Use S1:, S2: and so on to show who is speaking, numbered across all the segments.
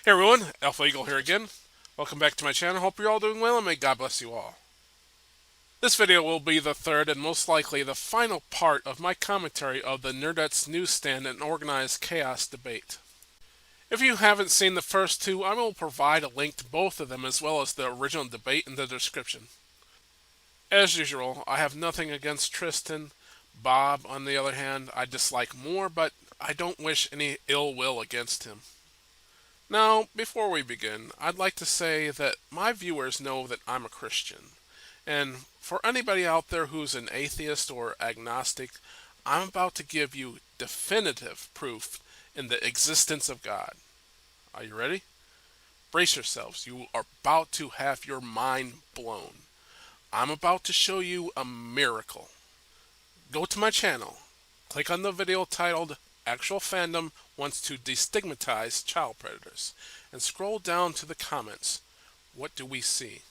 S1: Hey everyone, Alpha Eagle here again. Welcome back to my channel. Hope you're all doing well and may God bless you all. This video will be the third and most likely the final part of my commentary of the Nerdette's Newsstand and Organized Chaos debate. If you haven't seen the first two, I will provide a link to both of them as well as the original debate in the description. As usual, I have nothing against Tristan. Bob, on the other hand, I dislike more, but I don't wish any ill will against him. Now, before we begin, I'd like to say that my viewers know that I'm a Christian. And for anybody out there who's an atheist or agnostic, I'm about to give you definitive proof in the existence of God. Are you ready? Brace yourselves. You are about to have your mind blown. I'm about to show you a miracle. Go to my channel. Click on the video titled Actual Fandom Wants to Destigmatize Child Predators, and scroll down to the comments. What do we see?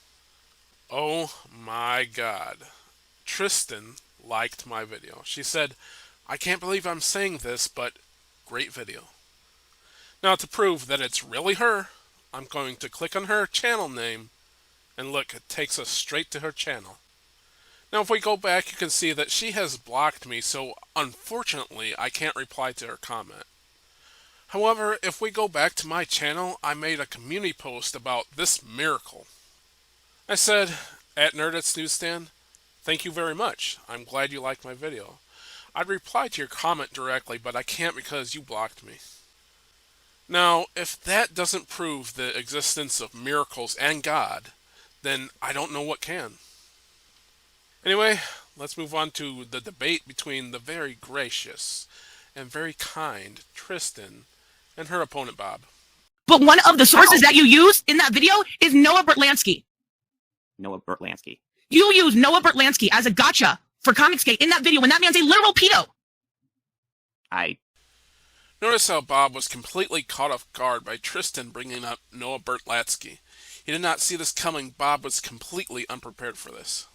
S1: Oh my God. Tristan liked my video. She said, "I can't believe I'm saying this, but great video." Now to prove that it's really her, I'm going to click on her channel name, and look, it takes us straight to her channel. Now if we go back, you can see that she has blocked me, so unfortunately I can't reply to her comment. However, if we go back to my channel, I made a community post about this miracle. I said, at Nerdette's Newsstand, "Thank you very much. I'm glad you liked my video. I'd reply to your comment directly, but I can't because you blocked me." Now, if that doesn't prove the existence of miracles and God, then I don't know what can. Anyway, let's move on to the debate between the very gracious and very kind Tristan and her opponent, Bob.
S2: But one of the sources that you use in that video is Noah Bertlansky.
S3: Noah Bertlansky.
S2: You use Noah Bertlansky as a gotcha for Comicsgate in that video when that man's a literal pedo.
S1: Notice how Bob was completely caught off guard by Tristan bringing up Noah Bertlansky. He did not see this coming. Bob was completely unprepared for this.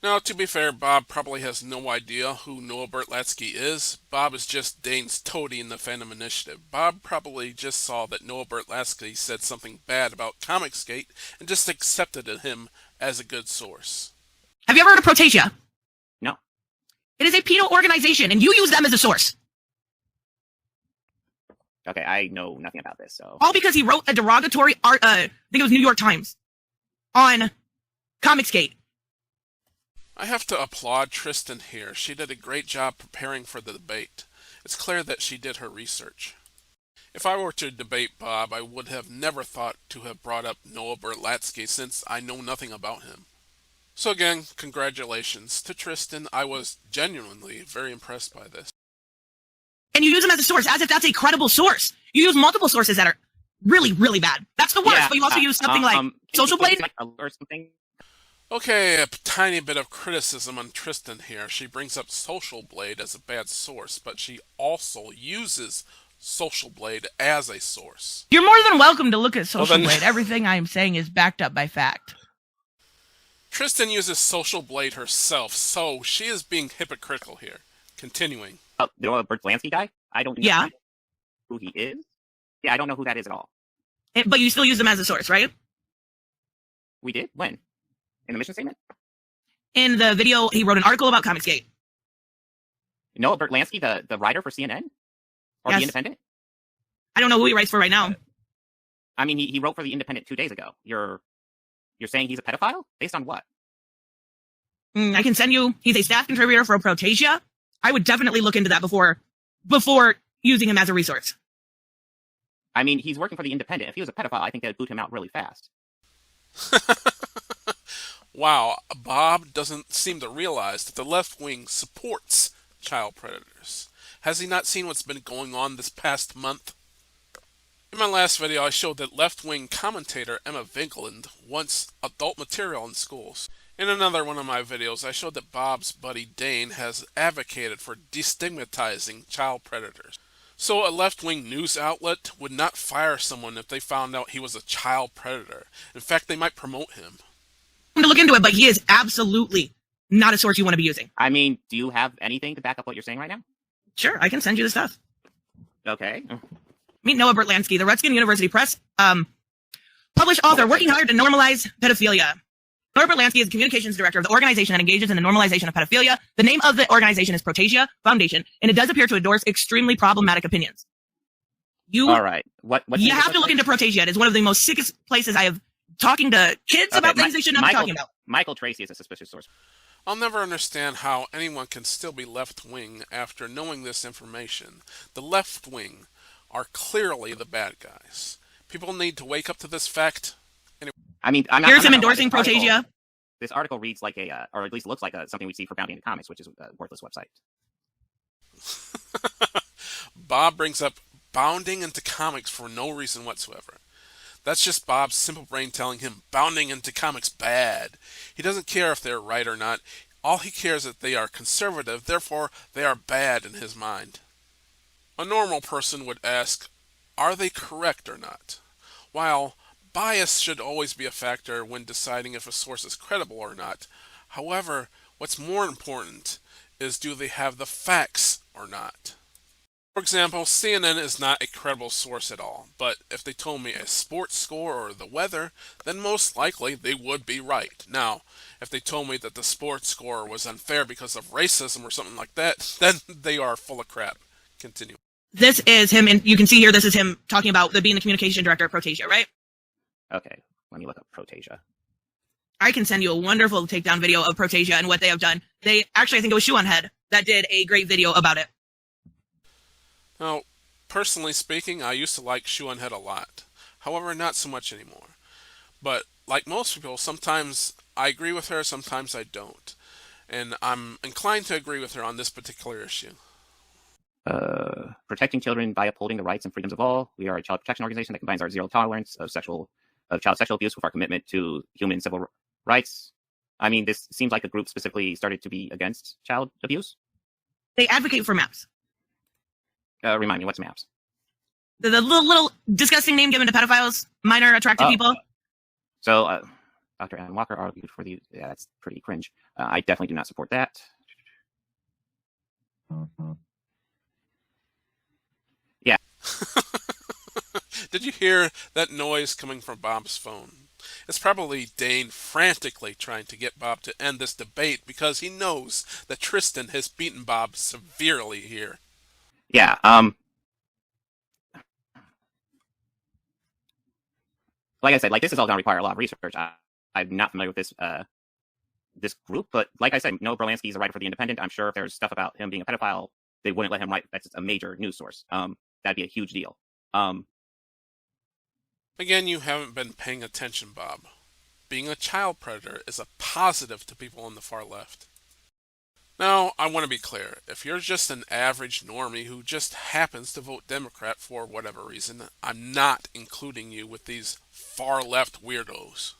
S1: Now, to be fair, Bob probably has no idea who Noah Bertlansky is. Bob is just Dane's toady in the Fandom Initiative. Bob probably just saw that Noah Bertlansky said something bad about Comicsgate and just accepted him as a good source.
S2: Have you ever heard of Protasia?
S3: No.
S2: It is a pedo organization, and you use them as a source.
S3: Okay, I know nothing about this, so...
S2: All because he wrote a derogatory I think it was New York Times, on Comicsgate.
S1: I have to applaud Tristan here. She did a great job preparing for the debate. It's clear that she did her research. If I were to debate Bob, I would have never thought to have brought up Noah Bertlansky since I know nothing about him. So again, congratulations to Tristan. I was genuinely very impressed by this.
S2: And you use them as a source, as if that's a credible source. You use multiple sources that are really, really bad. That's the worst,
S3: Yeah,
S2: but you also use something like Social Blade.
S3: Or something.
S1: Okay, a tiny bit of criticism on Tristan here. She brings up Social Blade as a bad source, but she also uses Social Blade as a source.
S2: You're more than welcome to look at Social
S1: then-
S2: Blade. Everything I am saying is backed up by fact.
S1: Tristan uses Social Blade herself, so she is being hypocritical here. Continuing.
S3: Oh, the Noah Bertlansky guy? I don't know
S2: Yeah.
S3: who he is. Yeah, I don't know who that is at all.
S2: But you still use them as a source, right?
S3: We did? When? In the mission statement?
S2: In the video, he wrote an article about Comicsgate.
S3: Noah Bertlansky, the writer for CNN? Or
S2: Yes.
S3: The Independent?
S2: I don't know who he writes for right now.
S3: I mean, he wrote for The Independent 2 days ago. You're saying he's a pedophile? Based on what?
S2: I can send you, he's a staff contributor for Protasia. I would definitely look into that before using him as a resource.
S3: I mean, he's working for The Independent. If he was a pedophile, I think they'd boot him out really fast.
S1: Wow, Bob doesn't seem to realize that the left wing supports child predators. Has he not seen what's been going on this past month? In my last video, I showed that left-wing commentator Emma Vinkland wants adult material in schools. In another one of my videos, I showed that Bob's buddy Dane has advocated for destigmatizing child predators. So a left-wing news outlet would not fire someone if they found out he was a child predator. In fact, they might promote him.
S2: I'm going to look into it, but he is absolutely not a source you want to be using.
S3: I mean, do you have anything to back up what you're saying right now?
S2: Sure, I can send you the stuff.
S3: Okay.
S2: Meet Noah Bertlansky, the Redskin University Press, published author working hard to normalize pedophilia. Noah Bertlansky is the communications director of the organization that engages in the normalization of pedophilia. The name of the organization is Protasia Foundation, and it does appear to endorse extremely problematic opinions.
S3: All right. What
S2: you have to look into Protasia. It is one of the most sickest places I have talking to kids about things they should not be talking about.
S3: Michael Tracy is a suspicious source.
S1: I'll never understand how anyone can still be left-wing after knowing this information. The left-wing are clearly the bad guys. People need to wake up to this fact.
S3: Anyway. I mean,
S2: here's him endorsing Protasia.
S3: This article reads like or at least looks like something we see for Bounding into Comics, which is a worthless website.
S1: Bob brings up Bounding into Comics for no reason whatsoever. That's just Bob's simple brain telling him Bounding into Comics bad. He doesn't care if they're right or not. All he cares is that they are conservative, therefore they are bad in his mind. A normal person would ask, are they correct or not? While bias should always be a factor when deciding if a source is credible or not. However, what's more important is, do they have the facts or not? For example, CNN is not a credible source at all, but if they told me a sports score or the weather, then most likely they would be right. Now, if they told me that the sports score was unfair because of racism or something like that, then they are full of crap. Continue.
S2: This is him, and you can see here, this is him talking about being the communication director of Protasia, right?
S3: Okay, let me look up Protasia.
S2: I can send you a wonderful takedown video of Protasia and what they have done. They actually, I think it was Shoe on Head that did a great video about it.
S1: Now, personally speaking, I used to like Shoe on Head a lot. However, not so much anymore. But like most people, sometimes I agree with her, sometimes I don't. And I'm inclined to agree with her on this particular issue.
S3: Protecting children by upholding the rights and freedoms of all. We are a child protection organization that combines our zero tolerance of child sexual abuse with our commitment to human and civil rights. I mean, this seems like a group specifically started to be against child abuse.
S2: They advocate for MAPS.
S3: Remind me, what's MAPS?
S2: The little disgusting name given to pedophiles, minor attractive people.
S3: So, Dr. Alan Walker argued for the... Yeah, that's pretty cringe. I definitely do not support that. Yeah.
S1: Did you hear that noise coming from Bob's phone? It's probably Dane frantically trying to get Bob to end this debate because he knows that Tristan has beaten Bob severely here.
S3: Yeah, like I said, this is all going to require a lot of research. I'm not familiar with this group, but like I said, Noah Bertlansky is a writer for The Independent. I'm sure if there's stuff about him being a pedophile, they wouldn't let him write. That's a major news source. That'd be a huge deal.
S1: Again, you haven't been paying attention, Bob. Being a child predator is a positive to people on the far left. Now, I want to be clear. If you're just an average normie who just happens to vote Democrat for whatever reason, I'm not including you with these far-left weirdos.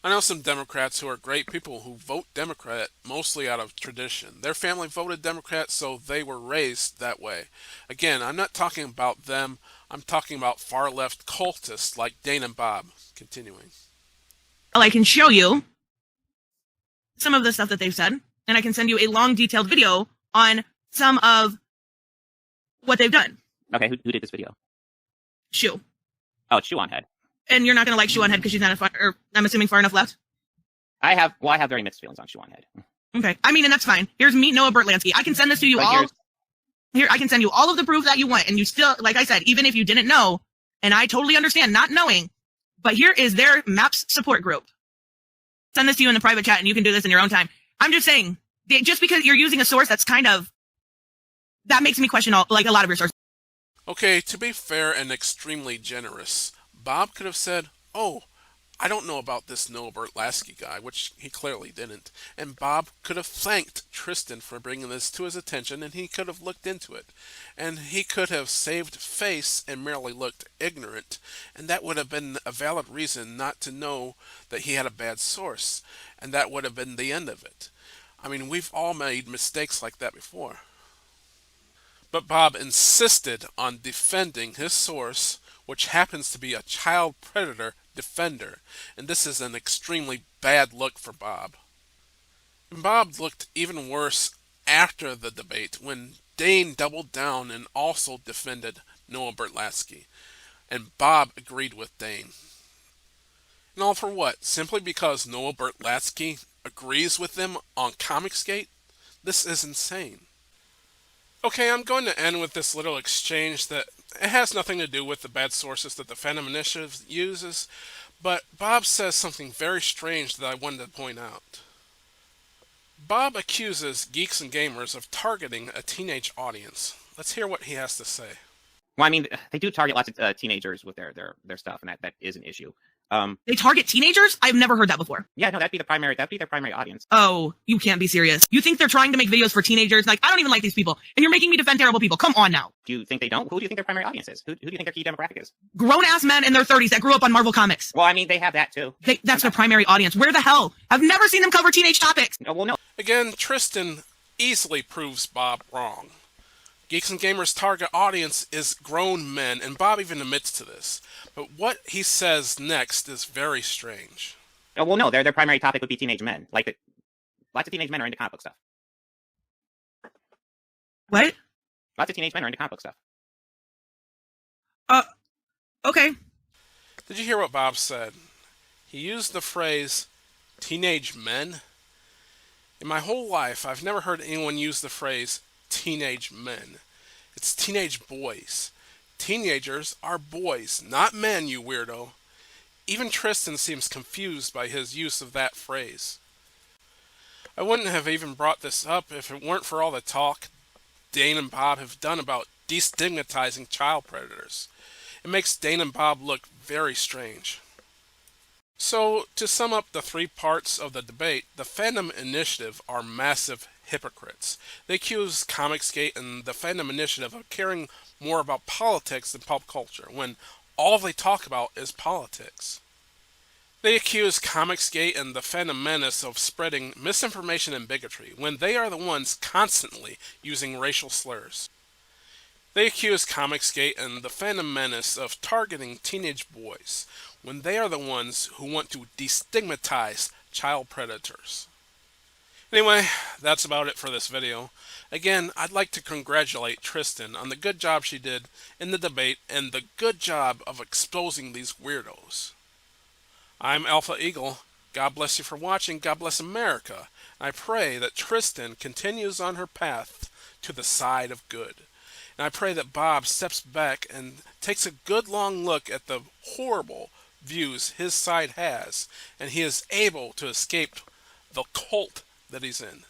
S1: I know some Democrats who are great people who vote Democrat mostly out of tradition. Their family voted Democrat, so they were raised that way. Again, I'm not talking about them. I'm talking about far-left cultists like Dane and Bob. Continuing.
S2: Well, I can show you some of the stuff that they've said. And I can send you a long, detailed video on some of what they've done.
S3: Okay, who did this video?
S2: Shoe.
S3: Oh, it's Shoe on Head.
S2: And you're not going to like Shoe on Head because she's not, I'm assuming, far enough left?
S3: I have very mixed feelings on Shoe on Head.
S2: Okay, I mean, and that's fine. Here's Meet Noah Bertlansky. I can send this to you all. Here, I can send you all of the proof that you want. And you still, like I said, even if you didn't know, and I totally understand not knowing, but here is their MAPS support group. Send this to you in the private chat and you can do this in your own time. I'm just saying, just because you're using a source that's that makes me question a lot of your sources.
S1: Okay, to be fair and extremely generous, Bob could have said, oh, I don't know about this Noah Bertlansky guy, which he clearly didn't. And Bob could have thanked Tristan for bringing this to his attention, and he could have looked into it. And he could have saved face and merely looked ignorant, and that would have been a valid reason not to know that he had a bad source. And that would have been the end of it. I mean, we've all made mistakes like that before. But Bob insisted on defending his source, which happens to be a child predator defender, and this is an extremely bad look for Bob. And Bob looked even worse after the debate when Dane doubled down and also defended Noah Bertlatsky, and Bob agreed with Dane. And all for what? Simply because Noah Bertlatsky agrees with them on Comicsgate? This is insane. Okay, I'm going to end with this little exchange that it has nothing to do with the bad sources that the Fandom Initiative uses, but Bob says something very strange that I wanted to point out. Bob accuses geeks and gamers of targeting a teenage audience. Let's hear what he has to say.
S3: Well, I mean, they do target lots of teenagers with their stuff, and that is an issue.
S2: They target teenagers? I've never heard that before.
S3: Yeah, no, that'd be their primary audience.
S2: Oh, you can't be serious. You think they're trying to make videos for teenagers? Like, I don't even like these people, and you're making me defend terrible people. Come on now.
S3: Do you think they don't? Who do you think their primary audience is? Who do you think their key demographic is?
S2: Grown-ass men in their 30s that grew up on Marvel Comics.
S3: Well, I mean, they have that too.
S2: That's their primary audience. Where the hell? I've never seen them cover teenage topics.
S3: Oh, well, no.
S1: Again, Tristan easily proves Bob wrong. Geeks and Gamers' target audience is grown men, and Bob even admits to this. But what he says next is very strange.
S3: Oh, well, no, their primary topic would be teenage men. Like, lots of teenage men are into comic book stuff.
S2: What?
S3: Lots of teenage men are into comic book stuff.
S2: Okay.
S1: Did you hear what Bob said? He used the phrase, teenage men. In my whole life, I've never heard anyone use the phrase, teenage men. It's teenage boys. Teenagers are boys, not men, you weirdo. Even Tristan seems confused by his use of that phrase. I wouldn't have even brought this up if it weren't for all the talk Dane and Bob have done about destigmatizing child predators. It makes Dane and Bob look very strange. So, to sum up the three parts of the debate, the Fandom Initiative are massive hypocrites. They accuse Comicsgate and the Fandom Initiative of caring more about politics than pop culture, when all they talk about is politics. They accuse Comicsgate and the Fandom Menace of spreading misinformation and bigotry, when they are the ones constantly using racial slurs. They accuse Comicsgate and the Fandom Menace of targeting teenage boys, when they are the ones who want to destigmatize child predators. Anyway, that's about it for this video. Again, I'd like to congratulate Tristan on the good job she did in the debate and the good job of exposing these weirdos. I'm Alpha Eagle. God bless you for watching. God bless America. And I pray that Tristan continues on her path to the side of good. And I pray that Bob steps back and takes a good long look at the horrible views his side has, and he is able to escape the cult that he's in.